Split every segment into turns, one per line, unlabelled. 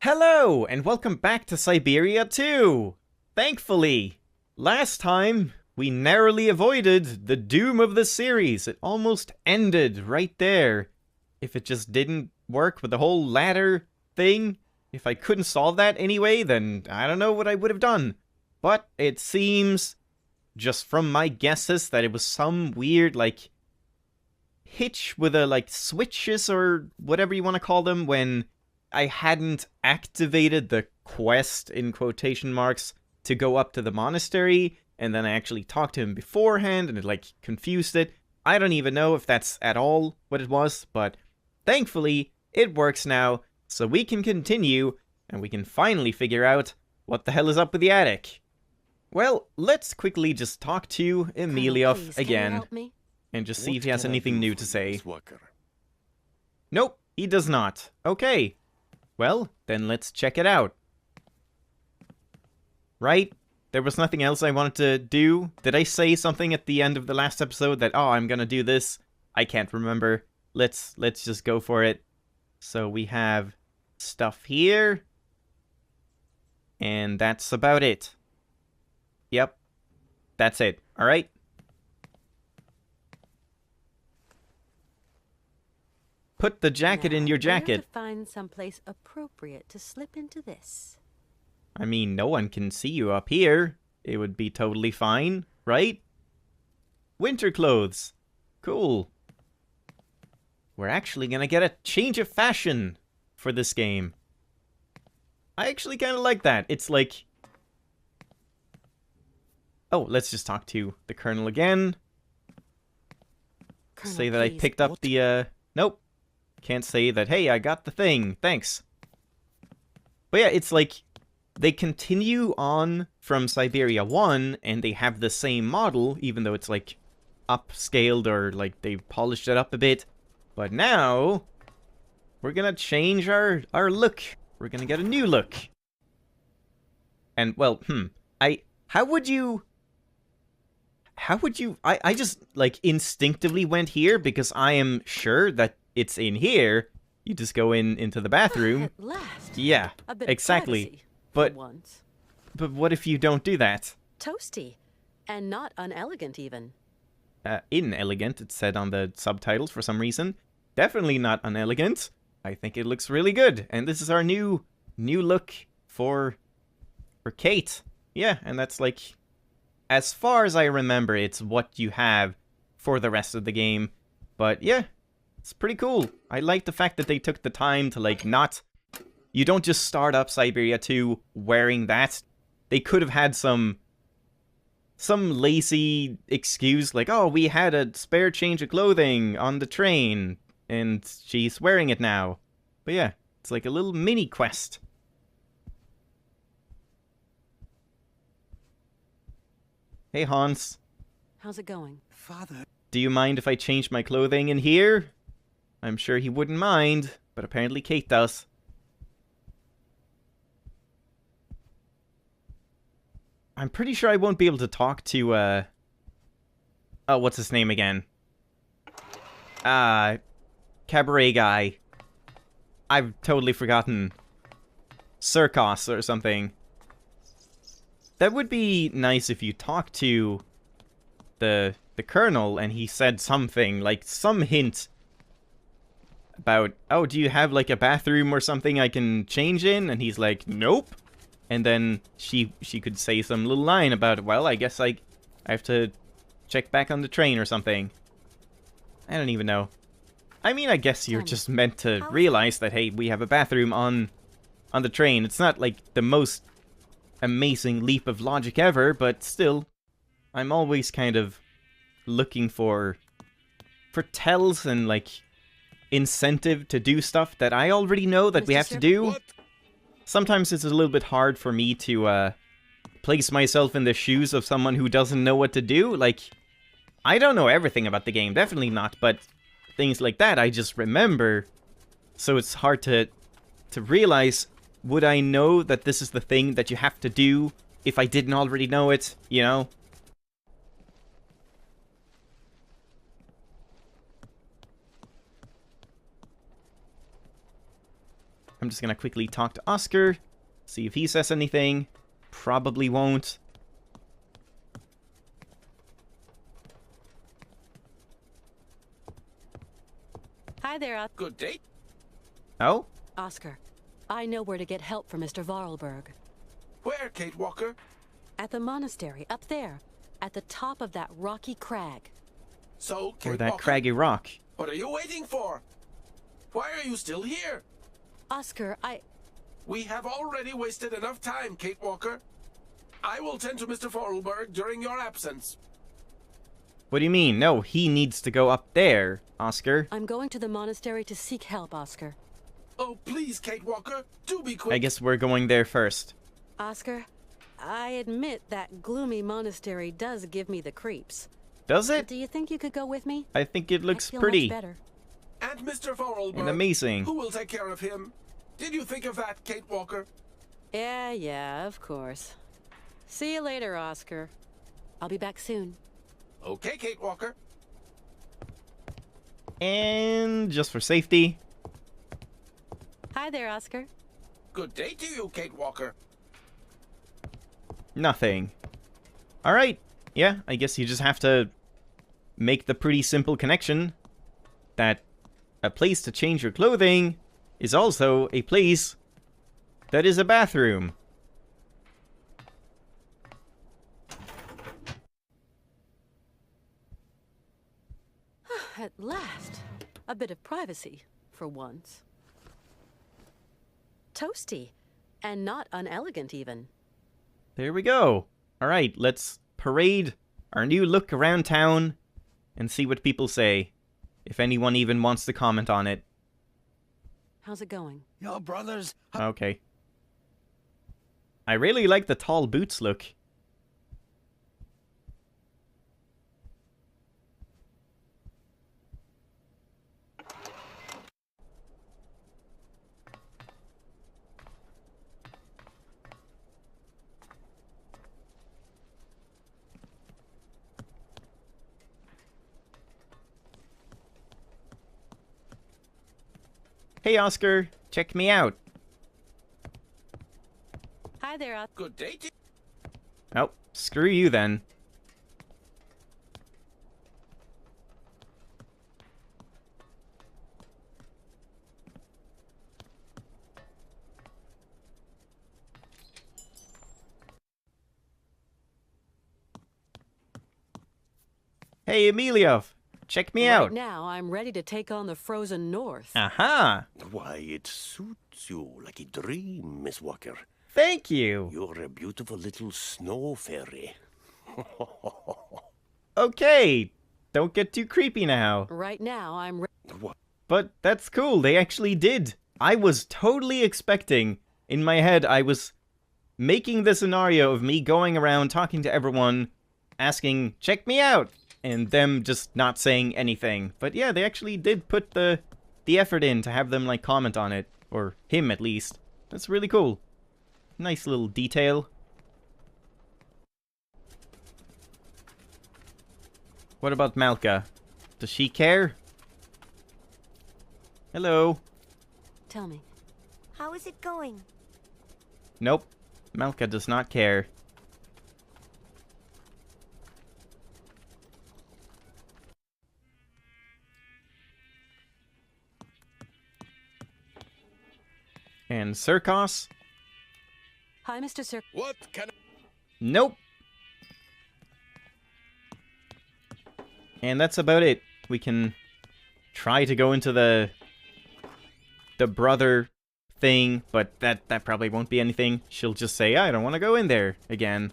Hello, and welcome back to Syberia 2! Thankfully, last time, we narrowly avoided the doom of the series. It almost ended right there. If it just didn't work with the whole ladder thing, if I couldn't solve that anyway, then I don't know what I would have done. But it seems, just from my guesses, that it was some weird, hitch with switches or whatever you want to call them when I hadn't activated the quest, in quotation marks, to go up to the monastery, and then I actually talked to him beforehand, and it, confused it. I don't even know if that's at all what it was, but thankfully, it works now, so we can continue, and we can finally figure out what the hell is up with the attic. Well, let's quickly just talk to Emilioff again, and just see if he has anything new to say. Nope, he does not. Okay. Well, then let's check it out. Right? There was nothing else I wanted to do? Did I say something at the end of the last episode that, oh, I'm gonna do this? I can't remember. Let's just go for it. So we have stuff here. And that's about it. Yep. That's it. Alright? Put the jacket in your jacket.
To find someplace appropriate to slip into this.
I mean, no one can see you up here. It would be totally fine, right? Winter clothes. Cool. We're actually gonna get a change of fashion for this game. I actually kind of like that. It's like... Oh, let's just talk to the Colonel again.
Colonel,
say that
please.
I picked up the, Nope. Can't say that, hey, I got the thing, thanks. But yeah, it's like, they continue on from Syberia 1, and they have the same model, even though it's upscaled or they've polished it up a bit. But now, we're gonna change our look. We're gonna get a new look. And, well, how would you, I just, instinctively went here because I am sure that it's in here. You just go into the bathroom.
At last.
Yeah,
A bit
exactly.
Of privacy,
But
for once.
But what if you don't do that?
Toasty. And not unelegant, even.
Inelegant, it said on the subtitles for some reason. Definitely not unelegant. I think it looks really good. And this is our new look for Kate. Yeah, and that's as far as I remember, it's what you have for the rest of the game. But yeah, it's pretty cool. I like the fact that they took the time to not... You don't just start up Syberia 2 wearing that. They could have had some lazy excuse oh, we had a spare change of clothing on the train, and she's wearing it now. But yeah, it's like a little mini quest. Hey, Hans.
How's it going?
Father.
Do you mind if I change my clothing in here? I'm sure he wouldn't mind, but apparently Kate does. I'm pretty sure I won't be able to talk to, oh, what's his name again? Cabaret guy. I've totally forgotten. Circos or something. That would be nice if you talked to the Colonel and he said something, some hint about, oh, do you have a bathroom or something I can change in? And he's like, nope. And then she could say some little line about, well, I guess I have to check back on the train or something. I don't even know. I mean, I guess you're just meant to realize that, hey, we have a bathroom on the train. It's not the most amazing leap of logic ever, but still, I'm always kind of looking for tells and incentive to do stuff that I already know that we have to do.
What?
Sometimes it's a little bit hard for me to place myself in the shoes of someone who doesn't know what to do. I don't know everything about the game, definitely not, but things like that I just remember. So it's hard to realize, would I know that this is the thing that you have to do if I didn't already know it, you know? I'm just gonna quickly talk to Oscar, see if he says anything. Probably won't.
Hi there,
Good day.
Oh?
Oscar. I know where to get help for Mr. Vorarlberg.
Where, Kate Walker?
At the monastery, up there. At the top of that rocky crag.
So, Kate
Or that
Walker,
craggy rock.
what are you waiting for? Why are you still here?
Oscar,
We have already wasted enough time, Kate Walker. I will tend to Mr. Vorarlberg during your absence.
What do you mean? No, he needs to go up there, Oscar.
I'm going to the monastery to seek help, Oscar.
Oh, please, Kate Walker, do be quick.
I guess we're going there first.
Oscar, I admit that gloomy monastery does give me the creeps.
Does it?
Do you think you could go with me?
I think it
I
looks
feel
pretty
much better.
And Mr. Vorarlberg.
and amazing.
Who will take care of him? Did you think of that, Kate Walker?
Yeah, of course. See you later, Oscar. I'll be back soon.
Okay, Kate Walker.
And just for safety.
Hi there, Oscar.
Good day to you, Kate Walker.
Nothing. Alright. Yeah, I guess you just have to make the pretty simple connection that a place to change your clothing is also a place that is a bathroom.
At last. A bit of privacy, for once. Toasty. And not unelegant, even.
There we go. Alright, let's parade our new look around town and see what people say. If anyone even wants to comment on it.
How's it going?
Your brothers.
Okay. I really like the tall boots look. Hey Oscar, check me out.
Hi there, Oscar.
Good day to
Oh, screw you then. Hey Emilio, check me
Right
out.
now, I'm ready to take on the frozen north.
Aha!
Why, it suits you like a dream, Miss Walker.
Thank you.
You're a beautiful little snow fairy.
Okay, don't get too creepy now.
Right now, I'm
What?
But that's cool, they actually did. I was totally expecting, in my head, I was making the scenario of me going around talking to everyone, asking, check me out, and them just not saying anything. But yeah, they actually did put the effort in to have them, like, comment on it. Or him, at least. That's really cool. Nice little detail. What about Malka? Does she care? Hello.
Tell me.
How is it going?
Nope. Malka does not care. And Circos?
Hi, Mr. Sir.
what can
Nope. And that's about it. We can try to go into the brother thing, but that probably won't be anything. She'll just say, I don't want to go in there again.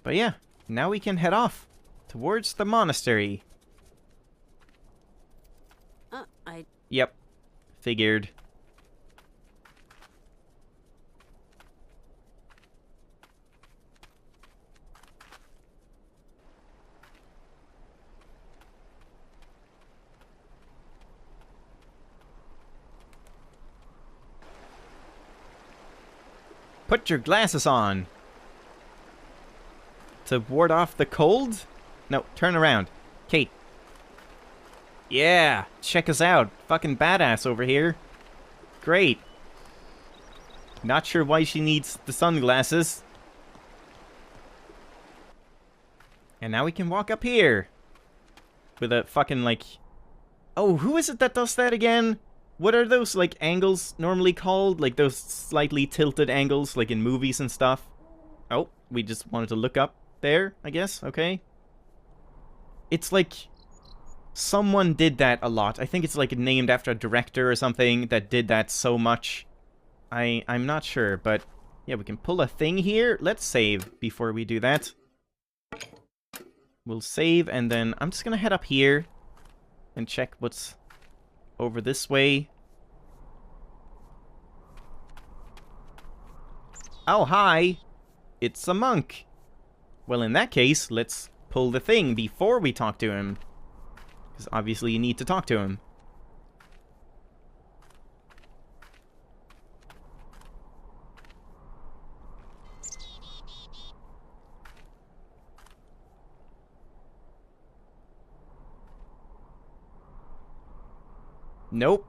But yeah, now we can head off towards the monastery.
I...
Yep. Figured. Put your glasses on. To ward off the cold? No, turn around. Kate. Yeah, check us out. Fucking badass over here. Great. Not sure why she needs the sunglasses. And now we can walk up here. With a fucking, like... Oh, who is it that does that again? What are those, like, angles normally called? Like, those slightly tilted angles, like in movies and stuff? Oh, we just wanted to look up there, I guess. Okay. It's like... Someone did that a lot. I think it's, like, named after a director or something that did that so much. I'm not sure, but... Yeah, we can pull a thing here. Let's save before we do that. We'll save, and then I'm just gonna head up here and check what's over this way. Oh, hi! It's a monk! Well, in that case, let's pull the thing before we talk to him. Because obviously you need to talk to him. Nope.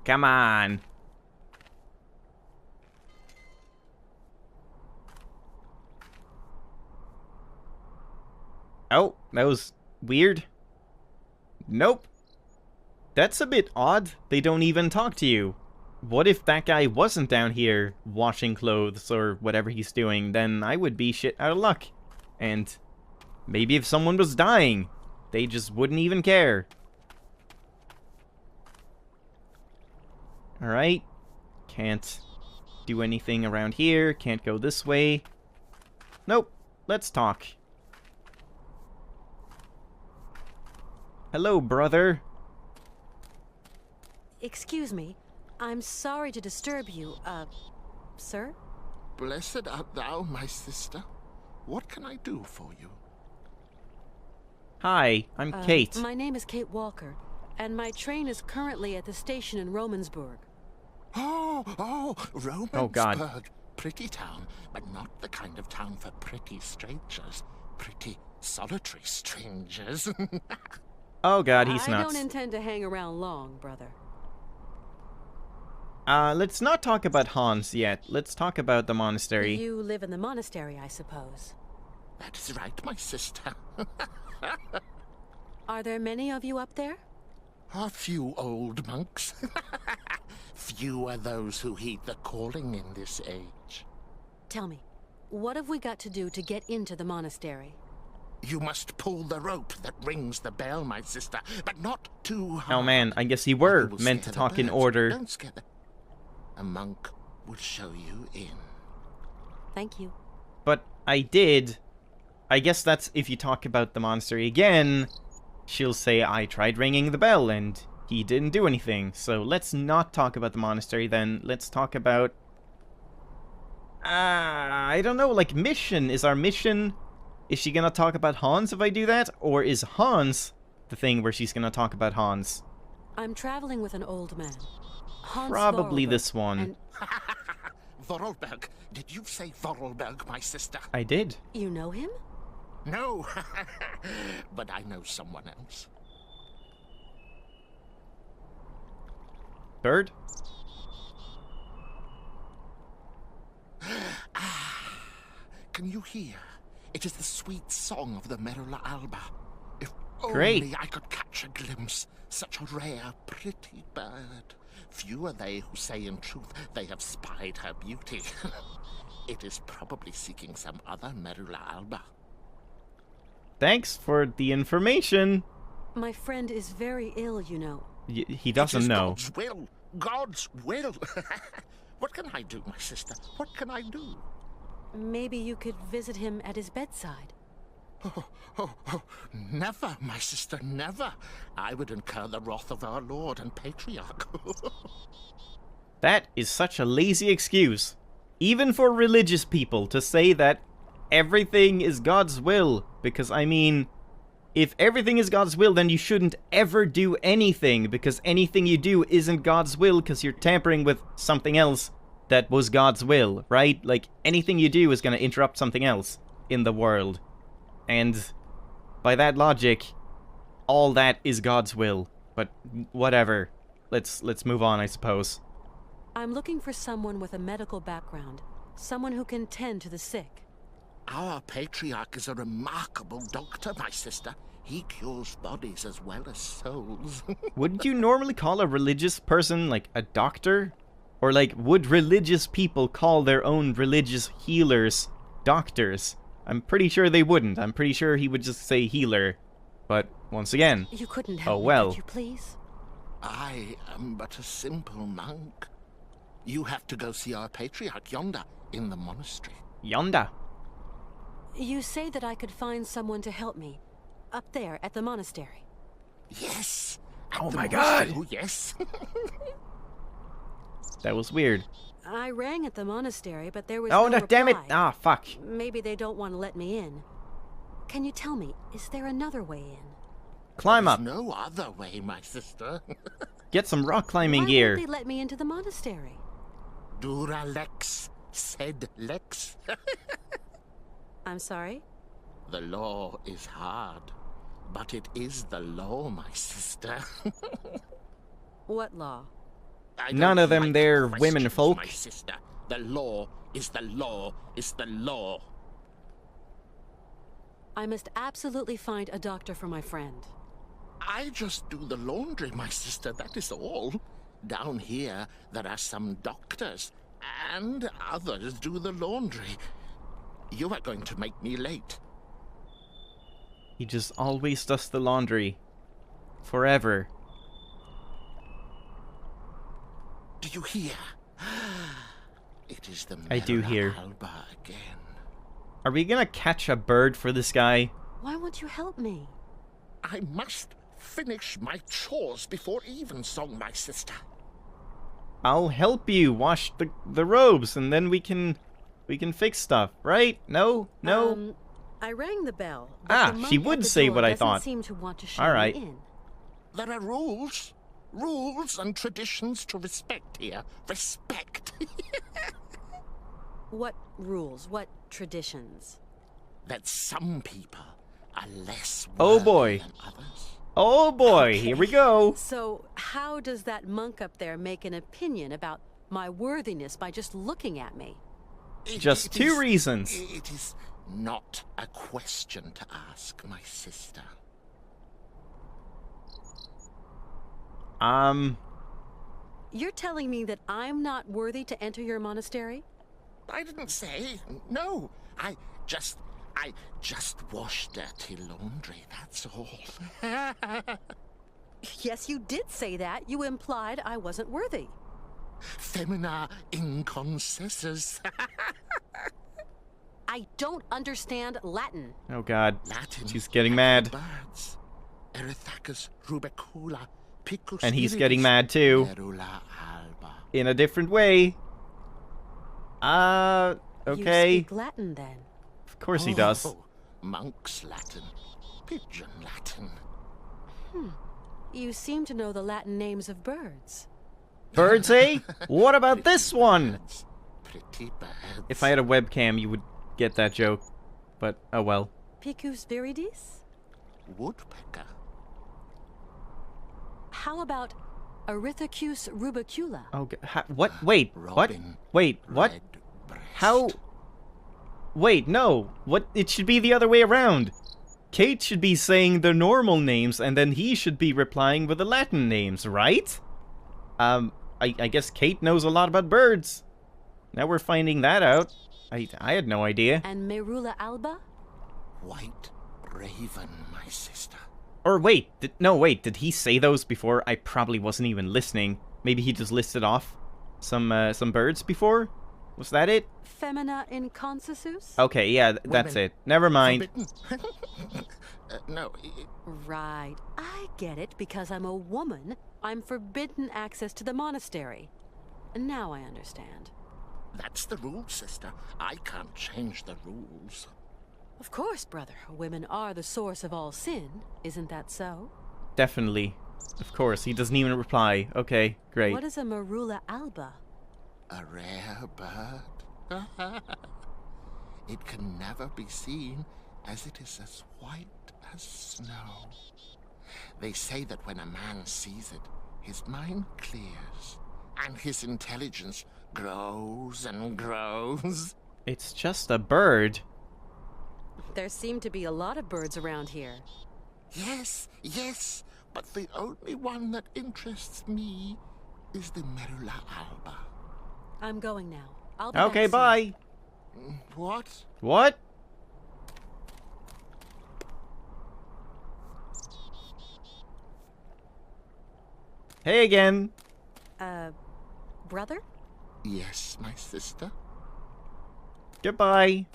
Come on. Oh, that was weird. Nope. That's a bit odd. They don't even talk to you. What if that guy wasn't down here washing clothes or whatever he's doing? Then I would be shit out of luck. And maybe if someone was dying, they just wouldn't even care. Alright. Can't do anything around here. Can't go this way. Nope. Let's talk. Hello, brother.
Excuse me. I'm sorry to disturb you, sir?
Blessed art thou, my sister. What can I do for you?
Hi, I'm Kate.
My name is Kate Walker, and my train is currently at the station in Romansburg.
Oh, Romansburg.
Oh, God.
Pretty town, but not the kind of town for pretty strangers. Pretty solitary strangers.
Oh, God, he's
I
nuts.
don't intend to hang around long, brother.
Let's not talk about Hans yet. Let's talk about the monastery.
You live in the monastery, I suppose.
That is right, my sister.
Are there many of you up there?
A few old monks. Few are those who heed the calling in this age.
Tell me, what have we got to do to get into the monastery?
You must pull the rope that rings the bell, my sister, but not too hard.
Oh man, I guess you
Or
were
you will
meant to
scare the
talk in
birds.
order.
Don't scare them. A monk will show you in.
Thank you.
But I did. I guess that's if you talk about the monastery again, she'll say I tried ringing the bell and he didn't do anything. So let's not talk about the monastery then. Let's talk about... I don't know, like mission. Is our mission... Is she gonna talk about Hans if I do that? Or is Hans the thing where she's gonna talk about Hans?
I'm traveling with an old man. Hans
Probably
Vorarlberg,
this one.
And
Vorarlberg. Did you say Vorarlberg, my sister?
I did.
you know him?
No. But I know someone else.
Bird?
Can you hear? It is the sweet song of the Merula Alba. If
Great.
only I could catch a glimpse, such a rare, pretty bird. Few are they who say in truth they have spied her beauty. It is probably seeking some other Merula Alba.
Thanks for the information.
My friend is very ill, you know.
He doesn't
It is
know.
God's will. God's will. What can I do, my sister? What can I do?
Maybe you could visit him at his bedside.
Oh, never, my sister, never. I would incur the wrath of our Lord and Patriarch.
That is such a lazy excuse. Even for religious people to say that everything is God's will. Because, I mean, if everything is God's will, then you shouldn't ever do anything. Because anything you do isn't God's will because you're tampering with something else that was God's will, right? Like, anything you do is going to interrupt something else in the world. And by that logic, all that is God's will. But whatever. Let's move on, I suppose.
I'm looking for someone with a medical background. Someone who can tend to the sick.
Our patriarch is a remarkable doctor, my sister. He cures bodies as well as souls.
Would you normally call a religious person, like, a doctor? Or, like, would religious people call their own religious healers doctors? I'm pretty sure they wouldn't. I'm pretty sure he would just say healer. But, once again...
You couldn't help
Oh, well.
me, could you please?
I am but a simple monk. You have to go see our patriarch yonder in the monastery.
Yonda.
You say that I could find someone to help me. Up there at the monastery.
Yes.
Oh
The
my
monastery,
God.
oh, yes.
That was weird.
I rang at the monastery, but there was
Oh,
no
no, damn it!
reply.
Ah, fuck.
Maybe they don't want to let me in. Can you tell me, is there another way in?
Climb
There's
up.
no other way, my sister.
Get some rock climbing
Why
gear.
won't they let me into the monastery?
Dura lex, sed lex.
I'm sorry?
The law is hard, but it is the law, my sister.
What law?
I
None
don't
of them
like
there
questions,
women folk.
my sister. The law is the law is the law.
I must absolutely find a doctor for my friend.
I just do the laundry, my sister, that is all. Down here, there are some doctors, and others do the laundry. You are going to make me late.
He just always does the laundry. Forever.
Do you hear? It is the
I do
Mera
hear.
Alba again.
Are we gonna catch a bird for this guy?
Why won't you help me?
I must finish my chores before evensong, my sister.
I'll help you wash the robes, and then we can fix stuff, right? No? No?
I rang the bell. But
Ah,
the monk
she
at
would
the
say
door
what I
doesn't
thought.
seem to want to show
All right.
me in.
There are rules. Rules and traditions to respect here. Respect.
What rules? What traditions?
That some people are less
Oh,
worthy
boy.
than others.
Oh boy, here we go.
So, how does that monk up there make an opinion about my worthiness by just looking at me?
Just two reasons.
It is not a question to ask, my sister.
You're telling me that I'm not worthy to enter your monastery?
I didn't say. No. I just wash dirty laundry, that's all.
Yes, you did say that. You implied I wasn't worthy.
Femina inconcessus.
I don't understand Latin.
Oh god.
Latin.
She's getting
like the
mad.
Birds. Erythacus rubecula picus
And he's
iridis,
getting mad too.
Merula alba.
In a different way.
You
Okay.
speak Latin, then.
Of course he does.
Oh, monk's Latin. Pigeon Latin.
You seem to know the Latin names of birds.
Birds, eh? What about this one?
Birds. Pretty birds.
If I had a webcam, you would get that joke. But, oh well.
Picus viridis?
Woodpecker.
How about Erythacus rubicula?
Oh, what? Wait, what?
Robin.
Wait, what?
Redbreast.
How? Wait, no. What? It should be the other way around. Kate should be saying the normal names, and then he should be replying with the Latin names, right? I guess Kate knows a lot about birds. Now we're finding that out. I had no idea.
And Merula alba?
White raven, my sister.
Or wait, did he say those before? I probably wasn't even listening. Maybe he just listed off some birds before? Was that it?
Femina inconcessus?
Okay, yeah, that's
Women.
it. Never mind.
Forbidden. No,
Right. I get it. Because I'm a woman, I'm forbidden access to the monastery. Now I understand.
that's the rule, sister. I can't change the rules.
Of course, brother. Women are the source of all sin. Isn't that so?
Definitely. Of course, he doesn't even reply. Okay, great.
What is a Merula alba?
a rare bird. It can never be seen, as it is as white as snow. They say that when a man sees it, his mind clears, and his intelligence grows and grows.
It's just a bird.
There seem to be a lot of birds around here.
Yes, yes, but the only one that interests me is the Merula alba.
I'm going now. I'll be
Okay,
back soon.
bye.
What?
What? Hey again.
Brother?
Yes, my sister.
Goodbye.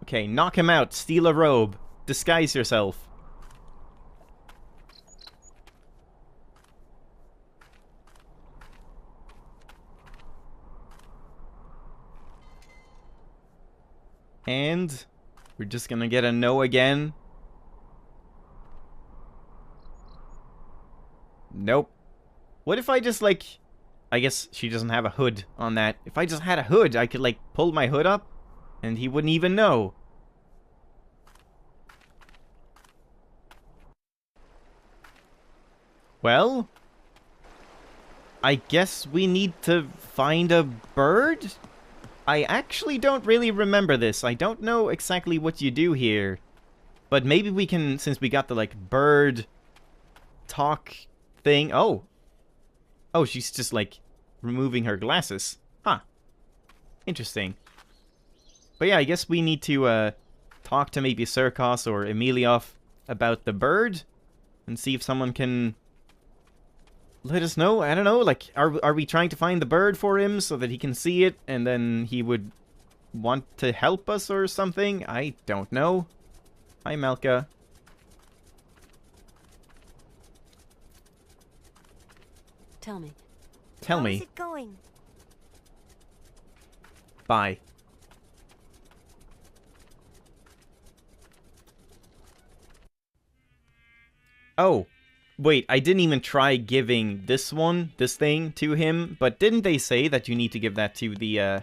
Okay, knock him out. Steal a robe. Disguise yourself. And we're just gonna get a no again. Nope. What if I just, like... I guess she doesn't have a hood on that. If I just had a hood, I could, like, pull my hood up, and he wouldn't even know. Well... I guess we need to find a bird? I actually don't really remember this. I don't know exactly what you do here. But maybe we can, since we got the, like, bird talk thing. Oh. Oh, she's just, like, removing her glasses. Huh. Interesting. But yeah, I guess we need to, talk to maybe Circos or Emiliov about the bird. And see if someone can let us know. I don't know, like, are we trying to find the bird for him so that he can see it and then he would want to help us or something? I don't know. Hi, Malka.
Tell me.
Tell
How's
me.
it going?
Bye. Oh. Wait, I didn't even try giving this thing, to him, but didn't they say that you need to give that to the,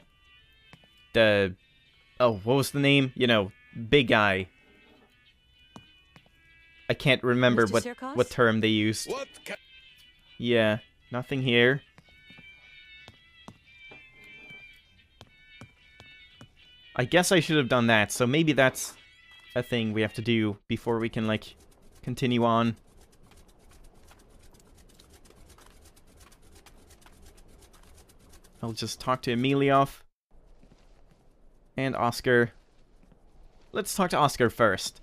oh, what was the name? You know, big guy. I can't remember
Mr. Circos?
what term they used.
What?
Yeah, nothing here. I guess I should have done that, so maybe that's a thing we have to do before we can, like, continue on. I'll just talk to Emiliov. And Oscar. Let's talk to Oscar first.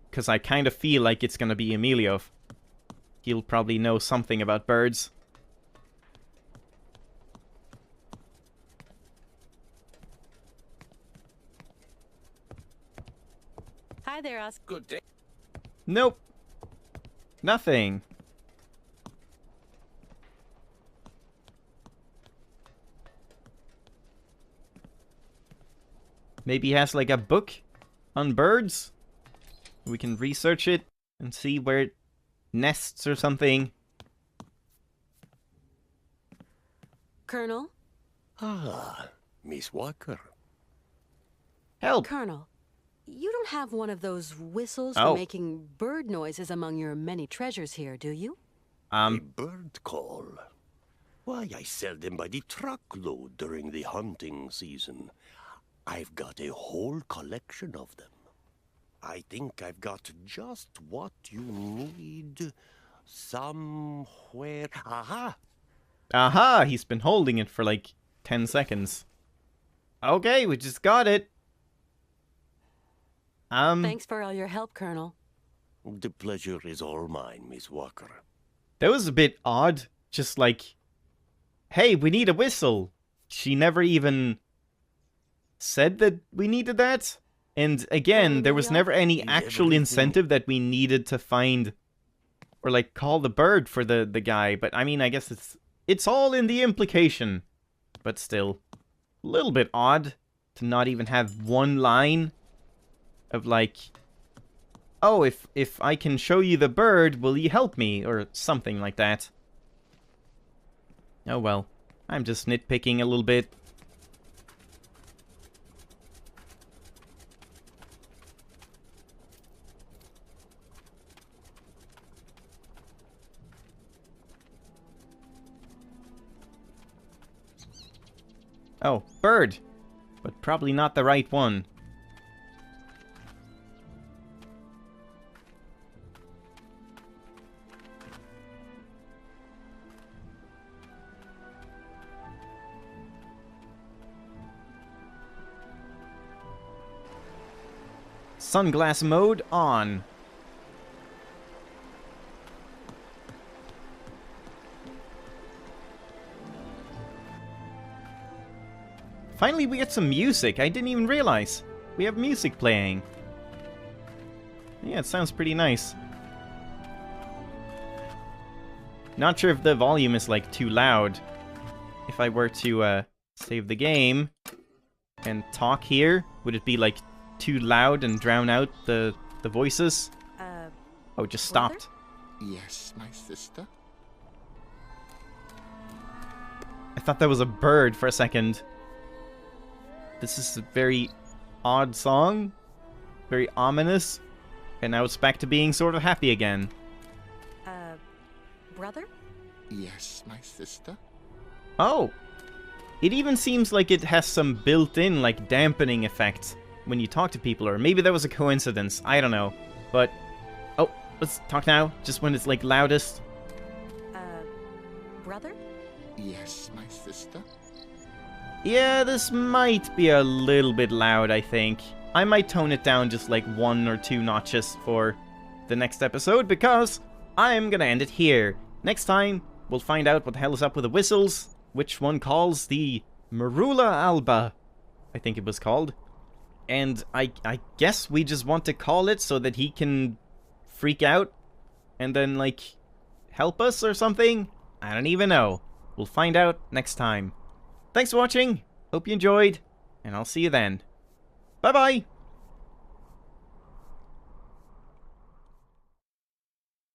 Because I kind of feel like it's gonna be Emiliov. He'll probably know something about birds.
Hi there, Oscar.
Good day.
Nope. Nothing. Maybe he has like a book on birds? We can research it and see where it nests or something.
Colonel?
Ah, Miss Walker.
Help!
Colonel, you don't have one of those whistles
Oh.
for making bird noises among your many treasures here, do you?
A bird call. Why, I sell them by the truckload during the hunting season. I've got a whole collection of them. I think I've got just what you need somewhere. Aha!
Aha! He's been holding it for like 10 seconds. Okay, we just got it.
Thanks for all your help, Colonel.
The pleasure is all mine, Miss Walker.
That was a bit odd. Just like, hey, we need a whistle. She never even said that we needed that. And again, there was never any actual incentive that we needed to find or like call the bird for the guy. But I mean, I guess it's all in the implication. But still, a little bit odd to not even have one line of like, oh, if I can show you the bird, will you help me? Or something like that. Oh well. I'm just nitpicking a little bit. Oh, bird! But probably not the right one. Sunglass mode on. Finally, we get some music. I didn't even realize. We have music playing. Yeah, it sounds pretty nice. Not sure if the volume is, like, too loud. If I were to, save the game and talk here, would it be, like, too loud and drown out the voices? Oh, it just
brother?
stopped.
Yes, my sister?
I thought that was a bird for a second. This is a very odd song. Very ominous. And now it's back to being sort of happy again.
Brother?
Yes, my sister?
Oh! It even seems like it has some built-in, like, dampening effects when you talk to people, or maybe that was a coincidence. I don't know. But... oh, let's talk now. Just when it's, like, loudest.
Brother?
Yes, my sister?
Yeah, this might be a little bit loud, I think. I might tone it down just like 1 or 2 notches for the next episode, because I'm gonna end it here. Next time, we'll find out what the hell is up with the whistles, which one calls the Marula Alba, I think it was called. And I guess we just want to call it so that he can freak out and then, like, help us or something? I don't even know. We'll find out next time. Thanks for watching, hope you enjoyed, and I'll see you then. Bye-bye!